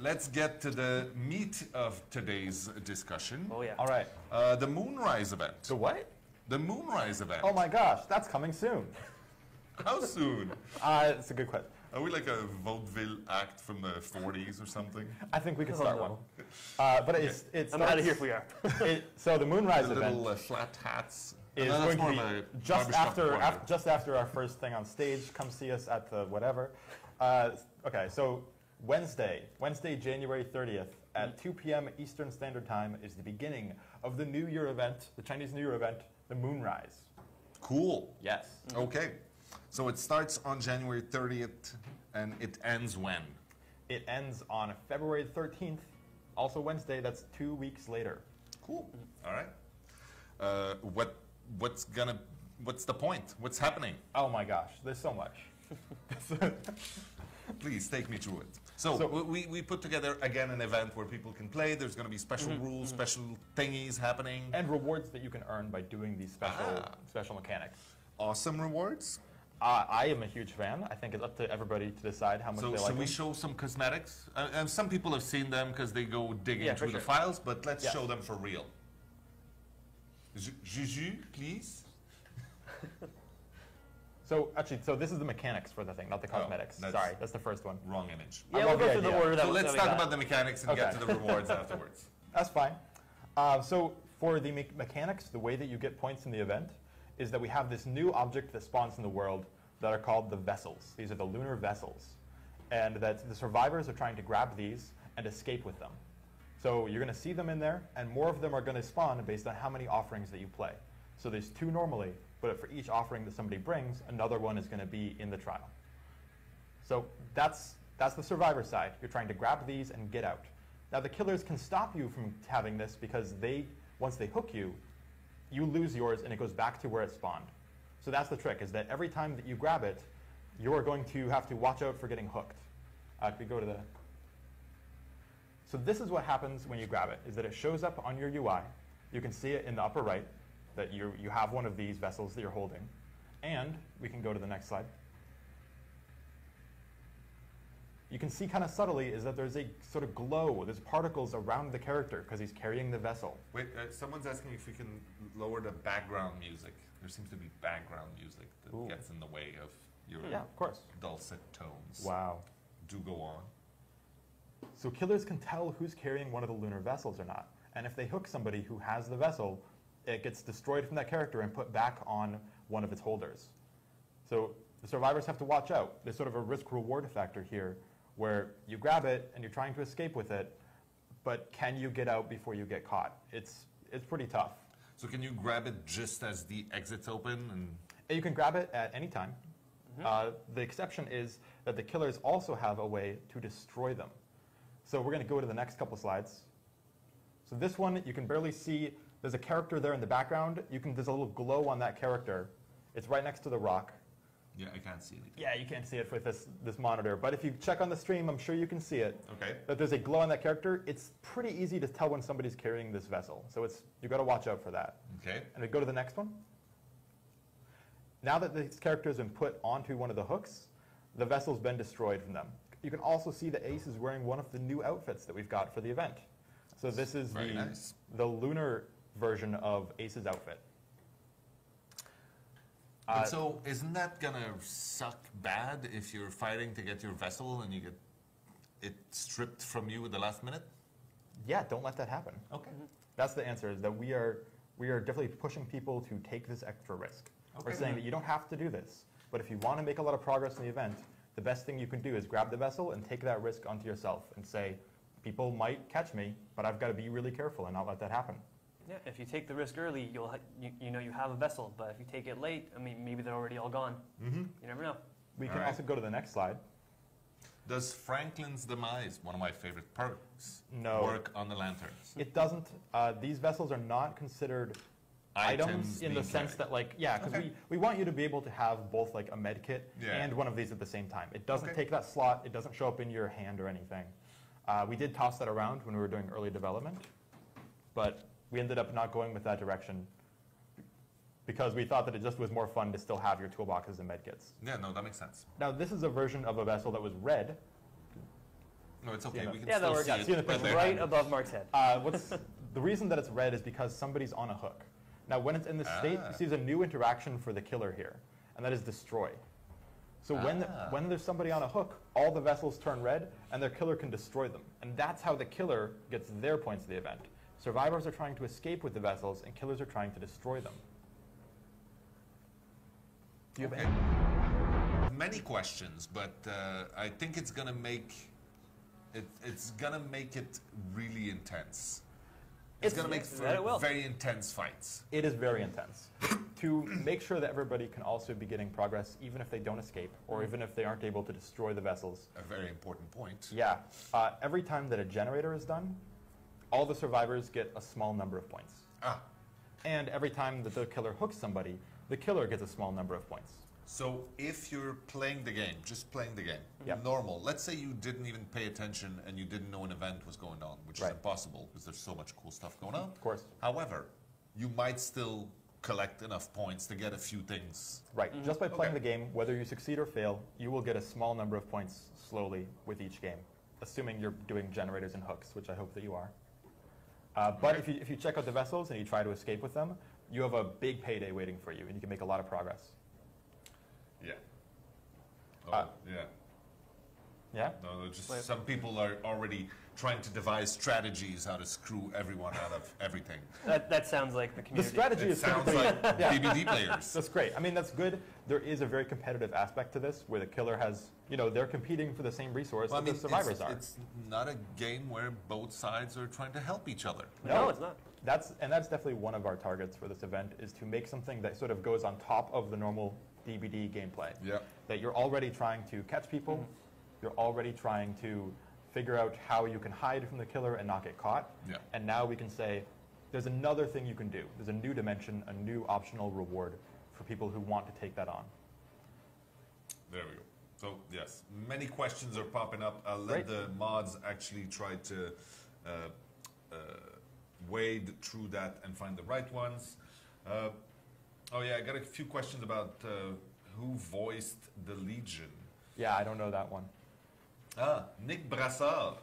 let's get to the meat of today's discussion. Oh, yeah. All right. The Moonrise event. The what? The Moonrise event. Oh my gosh, that's coming soon. How soon? It's a good question. Are we like a vaudeville act from the 40s or something? I think we could Oh, start no. one. But it's I'm out of here if we are. So the Moonrise The event little flat hats. is No, that's going more to of be a just barbershop after, after our first thing on stage. Come see us at the whatever. Okay, so Wednesday, January 30th at 2 p.m. Eastern Standard Time is the beginning of the New Year event, the Chinese New Year event, the Moonrise. Cool. Yes. Okay. So it starts on January 30th and it ends when? It ends on February 13th, also Wednesday. That's 2 weeks later. Cool. All right. What's the point? What's happening? Oh my gosh, there's so much. Please take me through it. So we put together again an event where people can play. There's going to be special rules, special thingies happening. And rewards that you can earn by doing these special mechanics. Awesome rewards. I am a huge fan. I think it's up to everybody to decide how much So they like should we them. show some cosmetics? And some people have seen them because they go digging Yeah, for through the sure. files, but let's Yeah. show them for real. Juju, please. So actually, this is the mechanics for the thing, not the cosmetics. that's- Sorry, that's the first one. Wrong image. I Yeah, we'll love go the through the idea. order that So let's we talk got. about the mechanics and get Okay. to the rewards afterwards. That's fine. So for the mechanics, the way that you get points in the event is that we have this new object that spawns in the world that are called the vessels. These are the lunar vessels. And that the survivors are trying to grab these and escape with them. So you're going to see them in there, and more of them are going to spawn based on how many offerings that you play. So there's 2 normally, but for each offering that somebody brings, another one is going to be in the trial. So that's the survivor side. You're trying to grab these and get out. Now the killers can stop you from having this because once they hook you, you lose yours and it goes back to where it spawned. So that's the trick, is that every time that you grab it, you are going to have to watch out for getting hooked. If we go to the... So this is what happens when you grab it, is that it shows up on your UI. You can see it in the upper right, that you have one of these vessels that you're holding. And we can go to the next slide. You can see kind of subtly is that there's a sort of glow. There's particles around the character because he's carrying the vessel. Wait, someone's asking if we can lower the background music. There seems to be background music that Ooh. gets in the way of your Yeah, of course. dulcet tones. Wow. Do go on. So killers can tell who's carrying one of the lunar vessels or not. And if they hook somebody who has the vessel, it gets destroyed from that character and put back on one of its holders. So the survivors have to watch out. There's sort of a risk-reward factor here where you grab it and you're trying to escape with it, but can you get out before you get caught? It's pretty tough. So can you grab it just as the exit's open? And You can grab it at any time. The exception is that the killers also have a way to destroy them. So we're going to go to the next couple slides. So this one, you can barely see. There's a character there in the background. There's a little glow on that character. It's right next to the rock. yeah, I can't see anything. Yeah, you can't see it with this monitor. But if you check on the stream, I'm sure you can see it. Okay. That there's a glow on that character. It's pretty easy to tell when somebody's carrying this vessel. So you've got to watch out for that. Okay. And we go to the next one. Now that this character has been put onto one of the hooks, the vessel's been destroyed from them. You can also see that Ace is wearing one of the new outfits that we've got for the event. So this is Very nice. the lunar version of Ace's outfit. And so isn't that going to suck bad if you're fighting to get your vessel and you get it stripped from you at the last minute? Yeah, don't let that happen. Okay. That's the answer, is that we are definitely pushing people to take this extra risk. We're Okay. saying that you don't have to do this, but if you want to make a lot of progress in the event, the best thing you can do is grab the vessel and take that risk onto yourself and say, people might catch me, but I've got to be really careful and not let that happen. Yeah, if you take the risk early, you know you have a vessel. But if you take it late, I mean, maybe they're already all gone. Mm-hmm. You never know. We can All right. also go to the next slide. Does Franklin's demise, one of my favorite perks, No. work on the lanterns? It doesn't. These vessels are not considered items in the being sense carried. that, yeah, because Okay. we want you to be able to have both like a med kit Yeah. and one of these at the same time. It doesn't Okay. take that slot. It doesn't show up in your hand or anything. We did toss that around when we were doing early development, but we ended up not going with that direction because we thought that it just was more fun to still have your toolboxes and med kits. Yeah, no, that makes sense. Now, this is a version of a vessel that was red. No, it's okay. We can Yeah, that still works. see Yeah, it. see in the but picture. they're- Right above Mark's head. The reason that it's red is because somebody's on a hook. Now, when it's in the state, you see there's a new interaction for the killer here, and that is destroy. So when there's somebody on a hook, all the vessels turn red, and their killer can destroy them. And that's how the killer gets their points of the event. Survivors are trying to escape with the vessels, and killers are trying to destroy them. Do you have any? Many questions, but I think it's gonna make it really intense. It's gonna make that it will. for very intense fights. It is very intense. To make sure that everybody can also be getting progress, even if they don't escape, or even if they aren't able to destroy the vessels. A very important point. Yeah. Every time that a generator is done, all the survivors get a small number of points. Ah, And every time that the killer hooks somebody, the killer gets a small number of points. so if you're playing the game, just playing the game, Yep. normal. Let's say you didn't even pay attention and you didn't know an event was going on, which Right. is impossible because there's so much cool stuff going on. Of course. However, you might still collect enough points to get a few things. Right. Just by playing Okay. the game, whether you succeed or fail, you will get a small number of points slowly with each game, assuming you're doing generators and hooks, which I hope that you are. But Okay. if you check out the vessels and you try to escape with them, you have a big payday waiting for you, and you can make a lot of progress. Yeah. Oh, Uh, yeah. Yeah? No, they're just Wait. some people are already trying to devise strategies how to screw everyone out of everything. That sounds like the The community. strategy It is sounds typically- like Yeah. BBD players. That's great. I mean, that's good. There is a very competitive aspect to this, where the killer has, they're competing for the same resource Well, I that mean, the survivors are. it's not a game where both sides are trying to help each other. No, it's not. That's definitely one of our targets for this event, is to make something that sort of goes on top of the normal DBD gameplay. Yeah. That you're already trying to catch people, you're already trying to figure out how you can hide from the killer and not get caught. Yeah. And now we can say, there's another thing you can do. There's a new dimension, a new optional reward for people who want to take that on. There we go. So yes, many questions are popping up. I'll Great. let the mods actually try to wade through that and find the right ones. Oh yeah, I got a few questions about who voiced the Legion. Yeah, I don't know that one. Ah, Nick Brassard,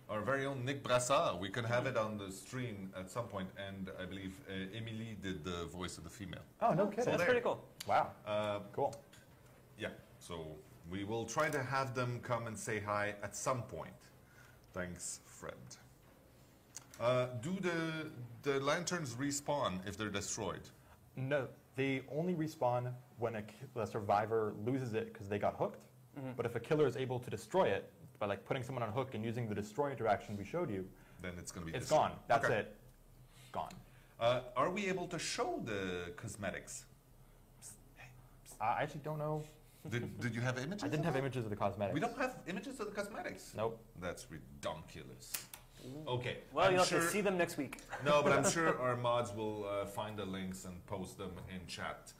our very own Nick Brassard. We can have it on the stream at some point, and I believe Emily did the voice of the female. Oh, no kidding. That's there. pretty cool. Wow. Uh, Cool. Yeah, so we will try to have them come and say hi at some point. Thanks, Fred. Do the lanterns respawn if they're destroyed? No, they only respawn when a survivor loses it because they got hooked. But if a killer is able to destroy it by like putting someone on a hook and using the destroy interaction we showed you, Then it's going to be it's destroyed. gone. That's Okay. it. Gone. Are we able to show the cosmetics? I actually don't know. Did you have images? I didn't have images of the cosmetics. We don't have images of the cosmetics. Nope. That's redonkulous. Okay. Well, I'm you'll have sure, to see them next week. No, but I'm sure our mods will find the links and post them in chat.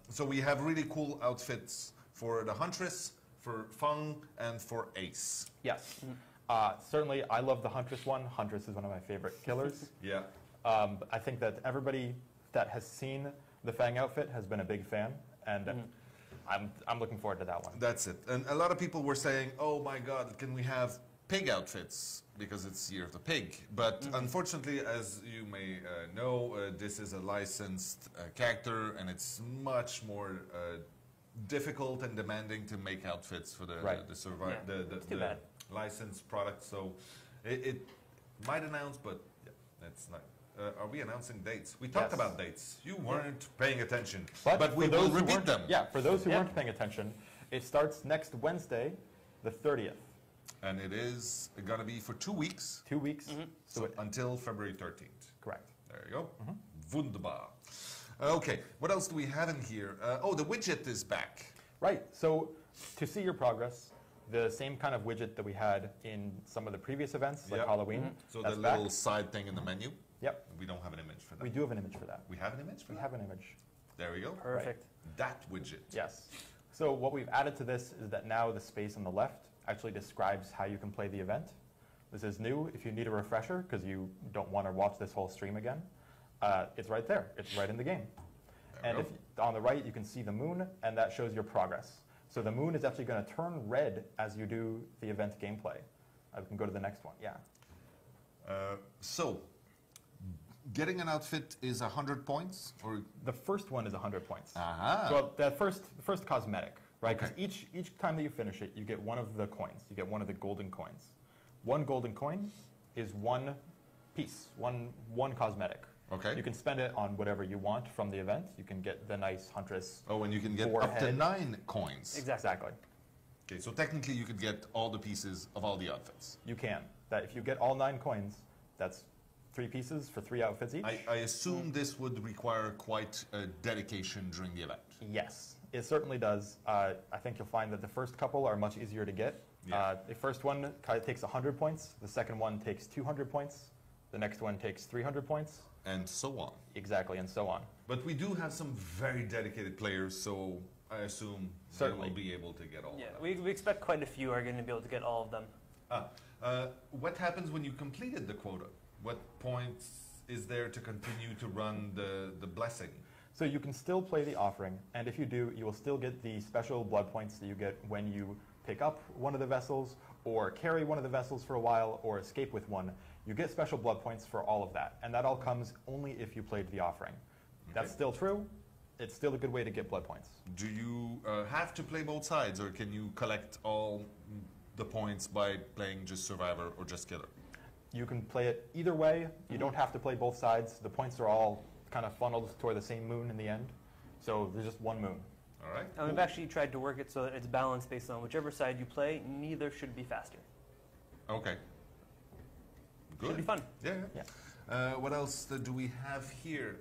So we have really cool outfits for the Huntress, for Fung, and for Ace. Yes. Certainly, I love the Huntress one. Huntress is one of my favorite killers. Yeah. I think that everybody that has seen the Fang outfit has been a big fan, and I'm looking forward to that one. That's it. And a lot of people were saying, oh my God, can we have pig outfits? Because it's Year of the Pig. But unfortunately, as you may know, this is a licensed character, and it's much more difficult and demanding to make outfits for the Right. It's too the bad. licensed product. So it might announce, but it's not. Are we announcing dates? We talked Yes. about dates. You weren't paying attention, But we for will those who repeat weren't- them. Yeah, for those who Yeah. weren't paying attention, it starts next Wednesday, the 30th. And it is going to be for 2 weeks, 2 weeks. so until February 13th. Correct. There you go. Wunderbar. Okay, what else do we have in here? Oh, the widget is back. Right. So to see your progress, the same kind of widget that we had in some of the previous events, like Yep. Halloween. So that's the back. little side thing in the menu. Yep. We don't have an image for that. We do have an image for that. We have an image for We that? have an image. There we go. Perfect. That widget. Yes. So what we've added to this is that now the space on the left actually describes how you can play the event. This is new. If you need a refresher because you don't want to watch this whole stream again, it's right there. It's right in the game. There And we if, on the right, you can see the moon, and that shows your progress. So the moon is actually going to turn red as you do the event gameplay. I can go to the next one. Yeah. So, getting an outfit is 100 points, or The first one is 100 points. aha. Well, the first cosmetic, right? 'Cause Okay. each time that you finish it, you get one of the coins. You get one of the golden coins. One golden coin is one piece, one cosmetic. Okay. You can spend it on whatever you want from the event. You can get the nice huntress. Oh, and you can get up to forehead. 9 coins. Exactly. Okay, so technically you could get all the pieces of all the outfits. You can. That if you get all 9 coins, that's 3 pieces for 3 outfits each. I assume this would require quite a dedication during the event. Yes, it certainly does. I think you'll find that the first couple are much easier to get. Yeah. The first one takes 100 points. The second one takes 200 points. The next one takes 300 points. And so on. Exactly, and so on. But we do have some very dedicated players, so I assume Certainly. they will be able to get all Yeah, of them. we expect quite a few are going to be able to get all of them. What happens when you completed the quota? What points is there to continue to run the blessing? So you can still play the offering, and if you do, you will still get the special blood points that you get when you pick up one of the vessels, or carry one of the vessels for a while, or escape with one. You get special blood points for all of that, and that all comes only if you played the offering. That's still true. It's still a good way to get blood points. Do you have to play both sides, or can you collect all the points by playing just Survivor or just Killer? You can play it either way. You don't have to play both sides. The points are all kind of funneled toward the same moon in the end. So there's just one moon. All right. And we've actually tried to work it so that it's balanced based on whichever side you play, neither should be faster. Okay. Good. Should be fun. Yeah. Yeah. What else do we have here?